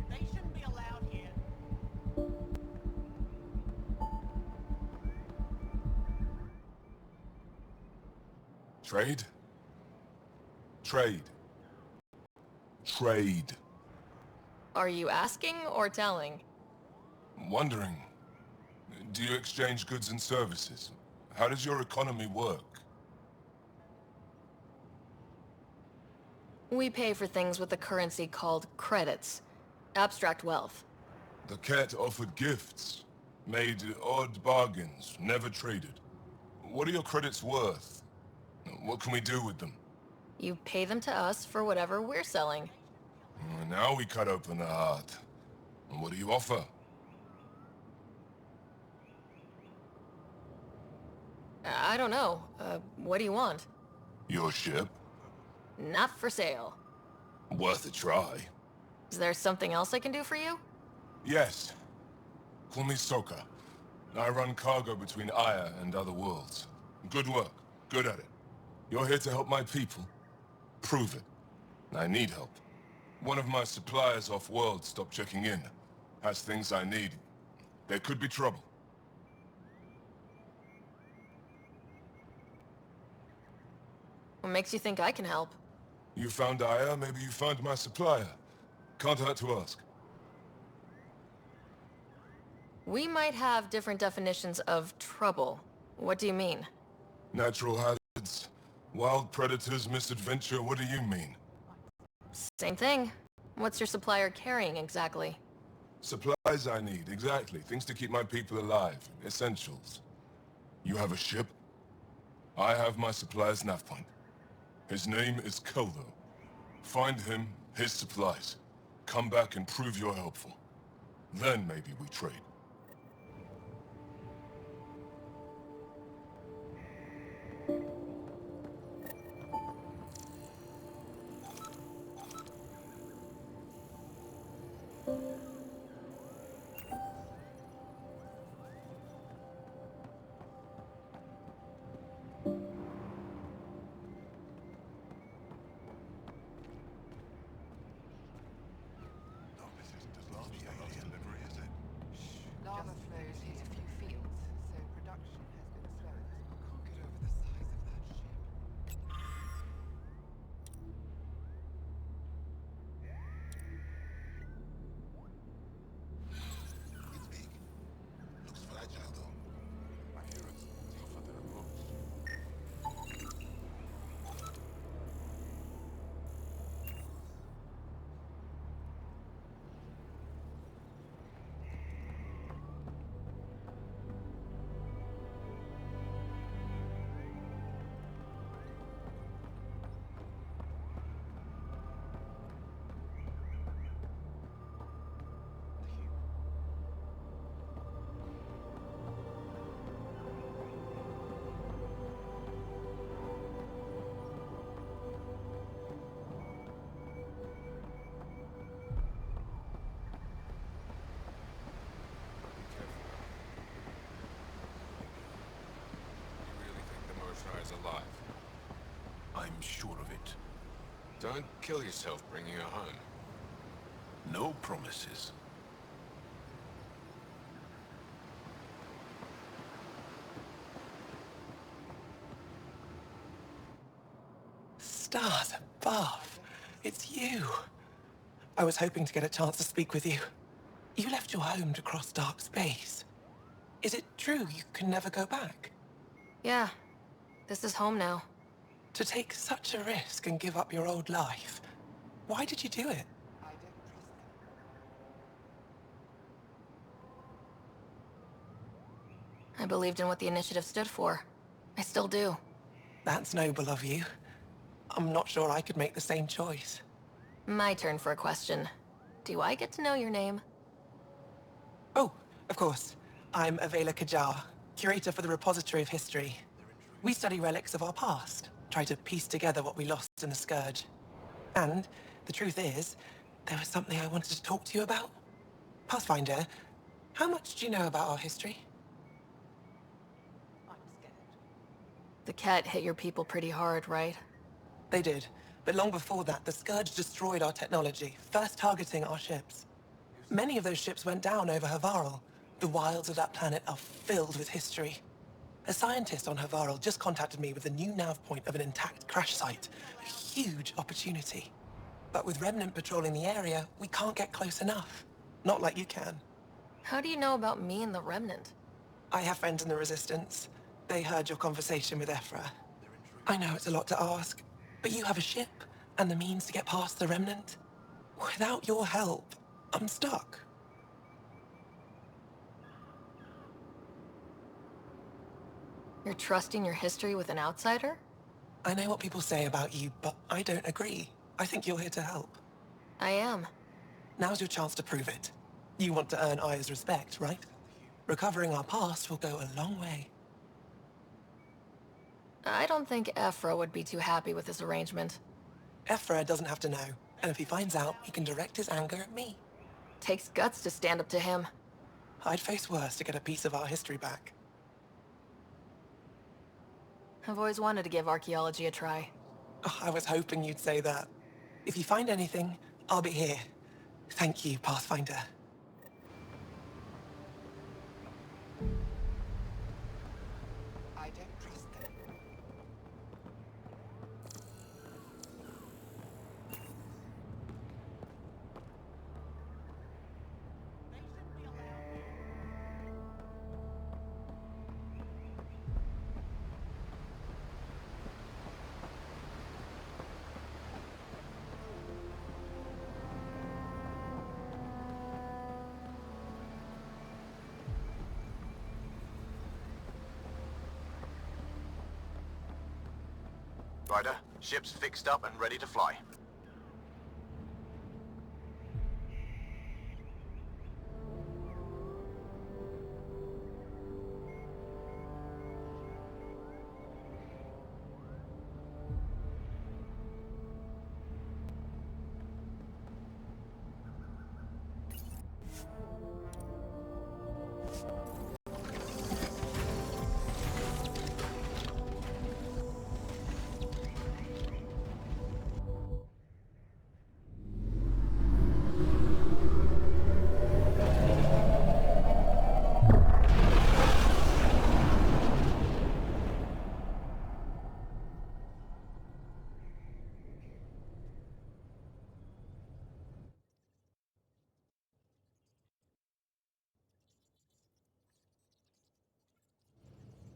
They shouldn't be allowed here. Trade? Trade. Trade. Are you asking or telling? Wondering, do you exchange goods and services? How does your economy work? We pay for things with a currency called credits. Abstract wealth. The cat offered gifts, made odd bargains, never traded. What are your credits worth? What can we do with them? You pay them to us for whatever we're selling. Now we cut open the heart. What do you offer? I don't know. What do you want? Your ship? Not for sale. Worth a try. Is there something else I can do for you? Yes. Call me Soka. I run cargo between Aya and other worlds. Good work. Good at it. You're here to help my people. Prove it. I need help. One of my suppliers off-world stopped checking in. Has things I need. There could be trouble. What makes you think I can help? You found Aya, maybe you found my supplier. Can't hurt to ask. We might have different definitions of trouble. What do you mean? Natural hazards, wild predators, misadventure, what do you mean? Same thing. What's your supplier carrying exactly? Supplies I need, exactly. Things to keep my people alive. Essentials. You have a ship? I have my supplier's nav point. His name is Keldo. Find him, his supplies. Come back and prove you're helpful. Then maybe we trade. Lava flows hit a few fields, so production has been slow. I can't get over the size of that ship. It's big. Looks fragile though. I hear it's tougher than most. Alive. I'm sure of it. Don't kill yourself bringing her home. No promises. Stars above. It's you. I was hoping to get a chance to speak with you. You left your home to cross dark space. Is it true you can never go back? Yeah. This is home now. To take such a risk and give up your old life, why did you do it? I believed in what the initiative stood for. I still do. That's noble of you. I'm not sure I could make the same choice. My turn for a question. Do I get to know your name? Oh, of course. I'm Avela Kajar, curator for the Repository of History. We study relics of our past, try to piece together what we lost in the Scourge. And the truth is, there was something I wanted to talk to you about. Pathfinder, how much do you know about our history? I'm scared. The cat hit your people pretty hard, right? They did. But long before that, the Scourge destroyed our technology, first targeting our ships. Many of those ships went down over Havarl. The wilds of that planet are filled with history. A scientist on Havarl just contacted me with the new nav point of an intact crash site. A huge opportunity. But with Remnant patrolling the area, we can't get close enough. Not like you can. How do you know about me and the Remnant? I have friends in the Resistance. They heard your conversation with Ephra. I know it's a lot to ask, but you have a ship and the means to get past the Remnant. Without your help, I'm stuck. You're trusting your history with an outsider? I know what people say about you, but I don't agree. I think you're here to help. I am. Now's your chance to prove it. You want to earn Aya's respect, right? Recovering our past will go a long way. I don't think Ephra would be too happy with this arrangement. Ephra doesn't have to know, and if he finds out, he can direct his anger at me. Takes guts to stand up to him. I'd face worse to get a piece of our history back. I've always wanted to give archaeology a try. Oh, I was hoping you'd say that. If you find anything, I'll be here. Thank you, Pathfinder. I don't trust them. They shouldn't be allowed here. Ryder, ship's fixed up and ready to fly.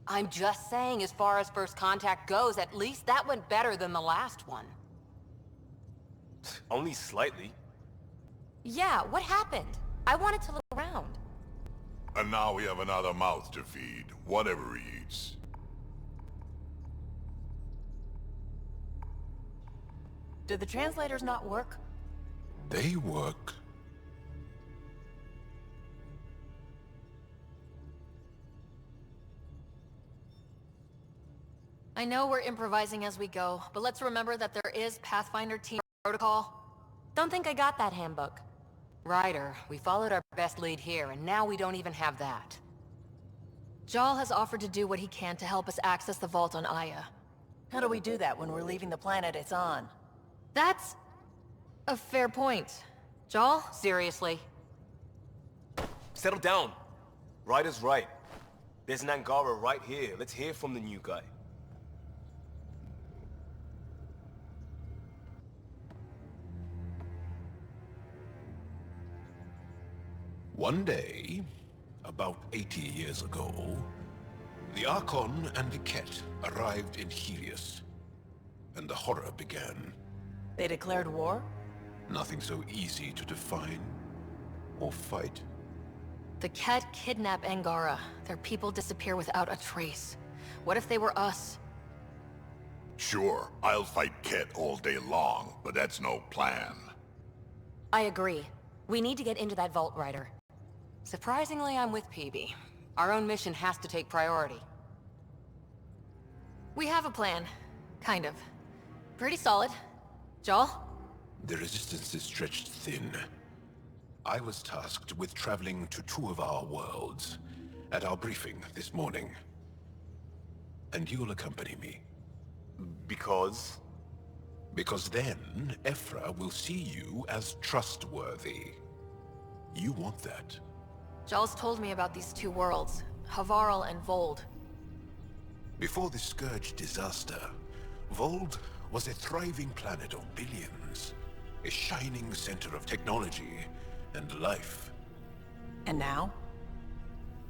I'm just saying, as far as first contact goes, at least that went better than the last one. Only slightly. Yeah, what happened? I wanted to look around. And now we have another mouth to feed, whatever he eats. Did the translators not work? They work. I know we're improvising as we go, but let's remember that there is Pathfinder team protocol. Don't think I got that handbook. Ryder, we followed our best lead here, and now we don't even have that. Jaal has offered to do what he can to help us access the vault on Aya. How do we do that when we're leaving the planet it's on? That's a fair point. Jaal? Seriously? Settle down. Ryder's right. There's an Angara right here. Let's hear from the new guy. One day, about 80 years ago, the Archon and the Ket arrived in Helios, and the horror began. They declared war? Nothing so easy to define or fight. The Ket kidnap Angara. Their people disappear without a trace. What if they were us? Sure, I'll fight Ket all day long, but that's no plan. I agree. We need to get into that vault, Ryder. Surprisingly, I'm with PB. Our own mission has to take priority. We have a plan. Kind of. Pretty solid. Jaal? The resistance is stretched thin. I was tasked with traveling to two of our worlds at our briefing this morning. And you'll accompany me. Because? Because then, Ephra will see you as trustworthy. You want that. Jaal's told me about these two worlds, Havarl and Vold. Before the Scourge disaster, Vold was a thriving planet of billions. A shining center of technology and life. And now?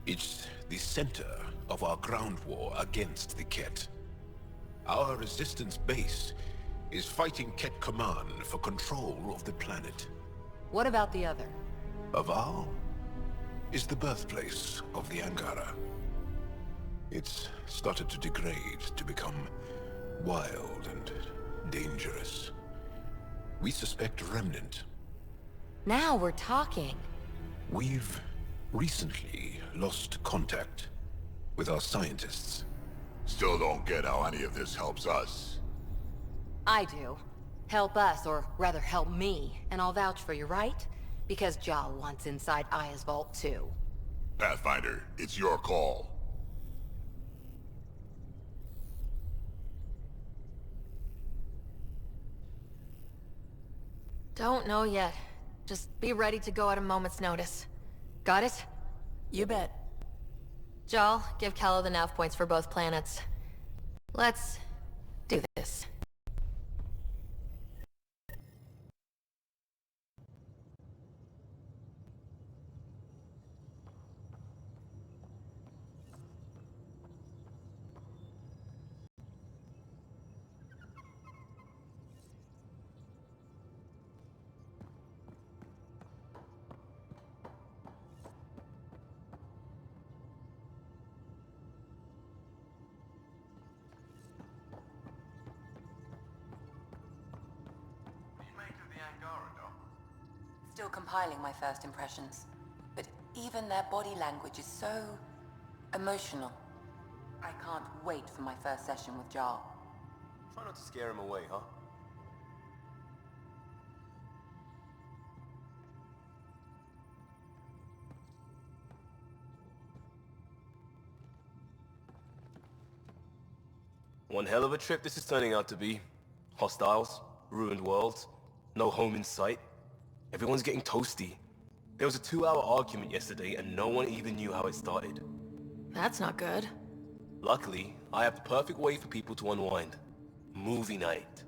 It's the center of our ground war against the Ket. Our resistance base is fighting Ket Command for control of the planet. What about the other? Havarl is the birthplace of the Angara. It's started to degrade, to become wild and dangerous. We suspect a remnant. Now we're talking. We've recently lost contact with our scientists. Still don't get how any of this helps us. I do. Help us, or rather help me, and I'll vouch for you, right? Because Jaal wants inside Aya's vault too. Pathfinder, it's your call. Don't know yet. Just be ready to go at a moment's notice. Got it? You bet. Jaal, give Callow the nav points for both planets. Let's do this. Still compiling my first impressions. But even their body language is so emotional. I can't wait for my first session with Jaal. Try not to scare him away, huh? One hell of a trip this is turning out to be. Hostiles, ruined worlds, no home in sight. Everyone's getting toasty. There was a 2-hour argument yesterday and no one even knew how it started. That's not good. Luckily, I have the perfect way for people to unwind. Movie night.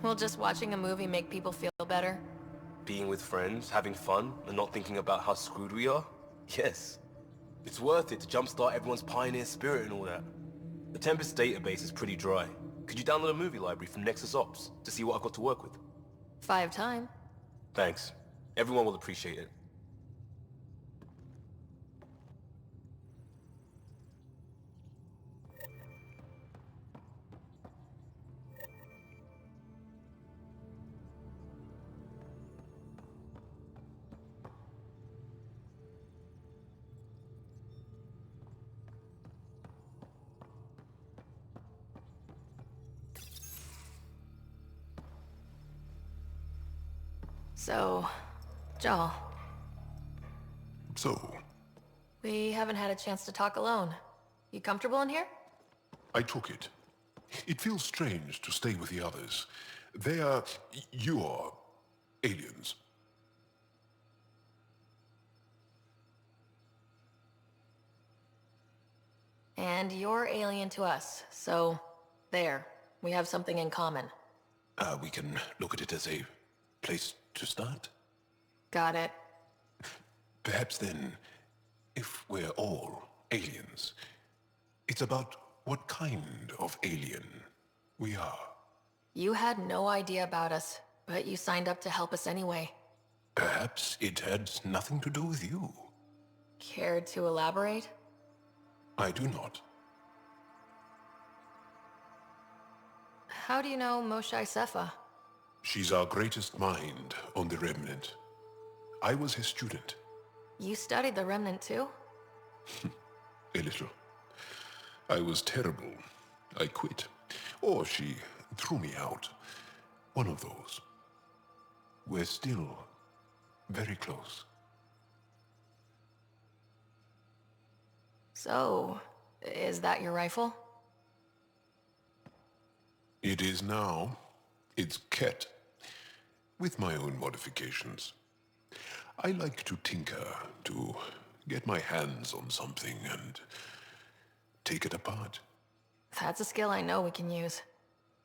Will just watching a movie make people feel better? Being with friends, having fun, and not thinking about how screwed we are? Yes. It's worth it to jumpstart everyone's pioneer spirit and all that. The Tempest database is pretty dry. Could you download a movie library from NEXUS Ops to see what I've got to work with? 5 time. Thanks. Everyone will appreciate it. So, Jaal, So, we haven't had a chance to talk alone. You comfortable in here? I took it. It feels strange to stay with the others. They are... you are... aliens. And you're alien to us, so there. We have something in common. We can look at it as a place to start. Got it. Perhaps then, if we're all aliens, it's about what kind of alien we are. You had no idea about us, but you signed up to help us anyway. Perhaps it had nothing to do with you. Care to elaborate? I do not. How do you know Moshae Sefa? She's our greatest mind on the Remnant. I was his student. You studied the Remnant too? A little. I was terrible. I quit. Or she threw me out. One of those. We're still very close. So, Is that your rifle? It is now. It's Ket, with my own modifications. I like to tinker, to get my hands on something and take it apart. That's a skill I know we can use.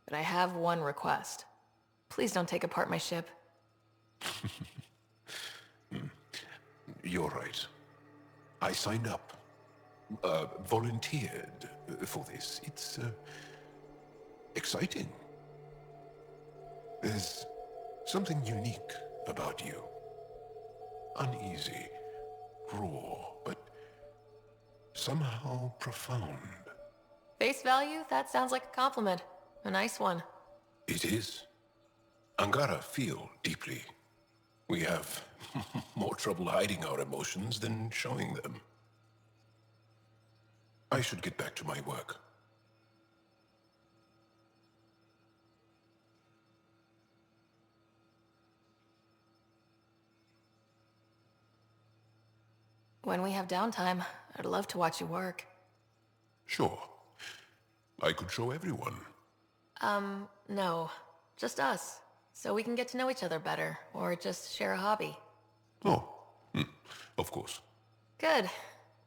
But I have one request. Please don't take apart my ship. You're right. I signed up. Volunteered for this. It's, exciting. There's something unique about you. Uneasy, raw, but somehow profound. Face value? That sounds like a compliment. A nice one. It is. Angara feel deeply. We have more trouble hiding our emotions than showing them. I should get back to my work. When we have downtime, I'd love to watch you work. Sure. I could show everyone. No. Just us. So we can get to know each other better, or just share a hobby. Oh, of course. Good.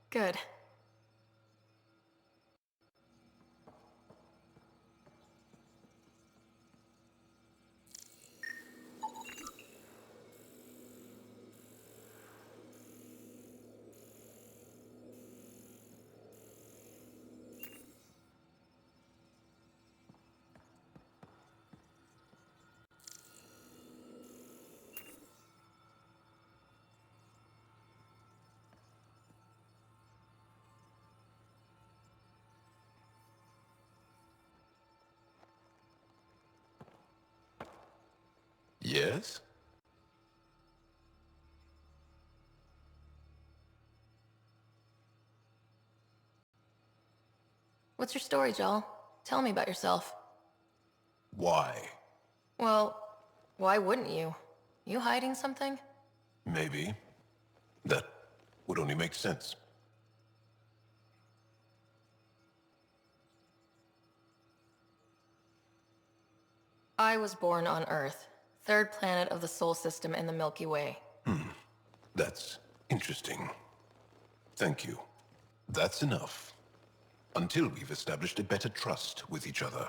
Good. Yes? What's your story, Jaal? Tell me about yourself. Why? Well, why wouldn't you? You hiding something? Maybe. That would only make sense. I was born on Earth, third planet of the Sol system in the Milky Way. That's interesting. Thank you. That's enough. Until we've established a better trust with each other.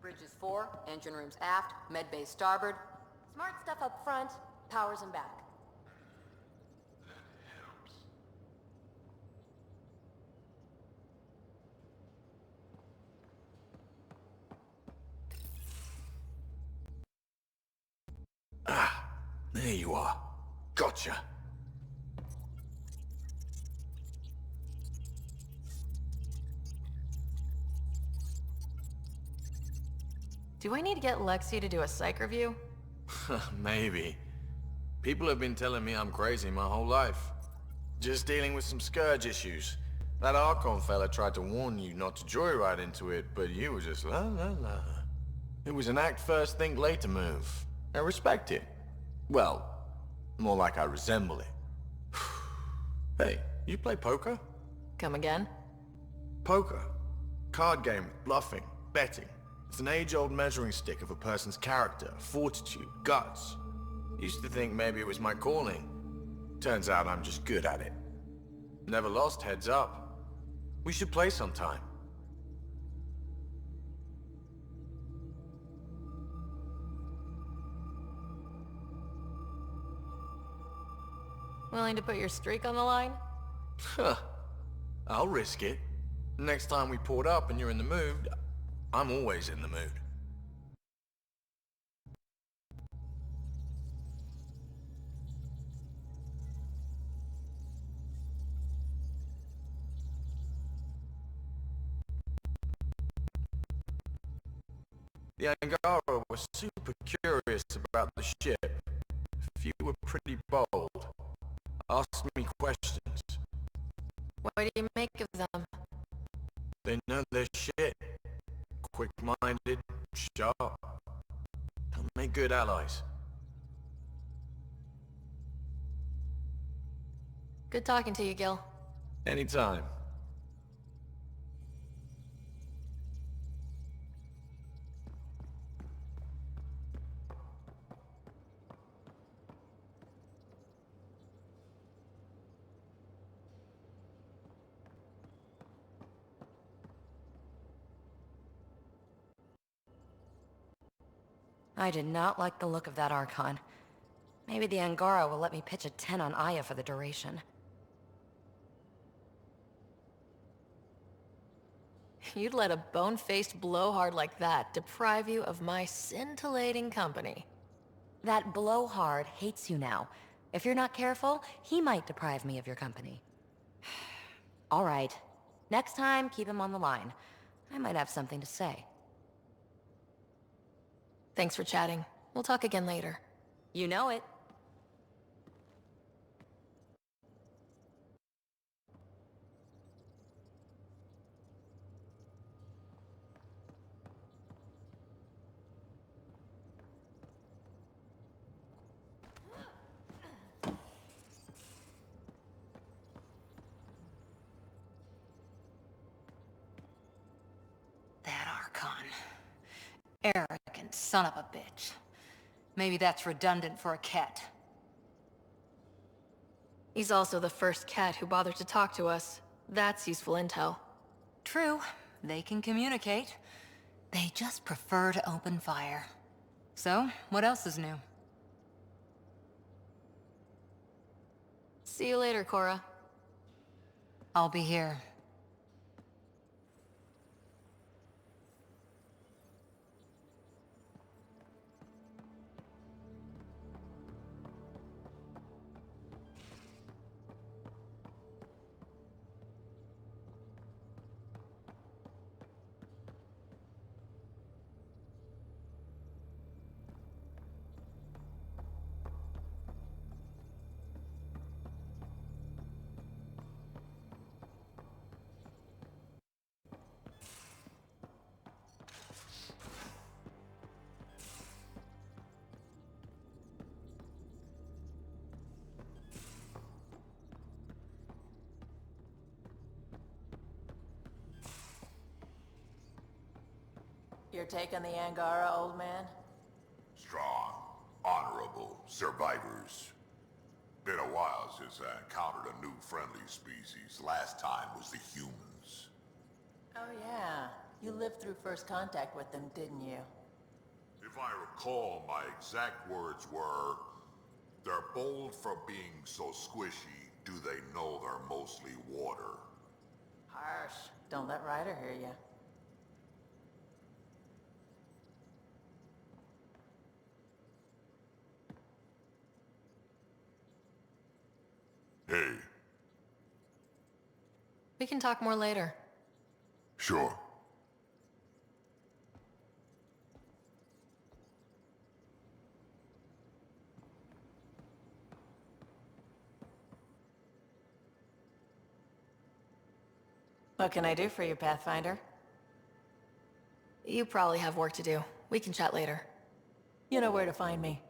Bridges 4, engine rooms aft, med bay starboard. Smart stuff up front, powers in back. There you are. Gotcha. Do I need to get Lexi to do a psych review? Maybe. People have been telling me I'm crazy my whole life. Just dealing with some scourge issues. That Archon fella tried to warn you not to joyride into it, but you were just la la la. It was an act first, think later move. I respect it. Well, more like I resemble it. Hey, you play poker? Come again? Poker. Card game with bluffing, betting. It's an age-old measuring stick of a person's character, fortitude, guts. Used to think maybe it was my calling. Turns out I'm just good at it. Never lost heads up. We should play sometime. Willing to put your streak on the line? Huh. I'll risk it. Next time we port up and you're in the mood, I'm always in the mood. The Angara was super curious about the ship. A few were pretty bold. Asked me questions. What do you make of them? They know their shit. Quick-minded, sharp. They'll make good allies. Good talking to you, Gil. Anytime. I did not like the look of that Archon. Maybe the Angara will let me pitch a 10 on Aya for the duration. You'd let a bone-faced blowhard like that deprive you of my scintillating company. That blowhard hates you now. If you're not careful, he might deprive me of your company. All right. Next time, keep him on the line. I might have something to say. Thanks for chatting. We'll talk again later. You know it. That Archon. Arrogant son of a bitch. Maybe that's redundant for a cat. He's also the first cat who bothered to talk to us. That's useful intel. True. They can communicate. They just prefer to open fire. So, what else is new? See you later, Cora. I'll be here. You're taking the Angara, old man? Strong, honorable survivors. Been a while since I encountered a new friendly species. Last time was the humans. Oh yeah. You lived through first contact with them, didn't you? If I recall, my exact words were, "They're bold for being so squishy, do they know they're mostly water?" Harsh. Don't let Ryder hear you. Hey, We can talk more later. sure. What can I do for you, Pathfinder? You probably have work to do. We can chat later. You know where to find me.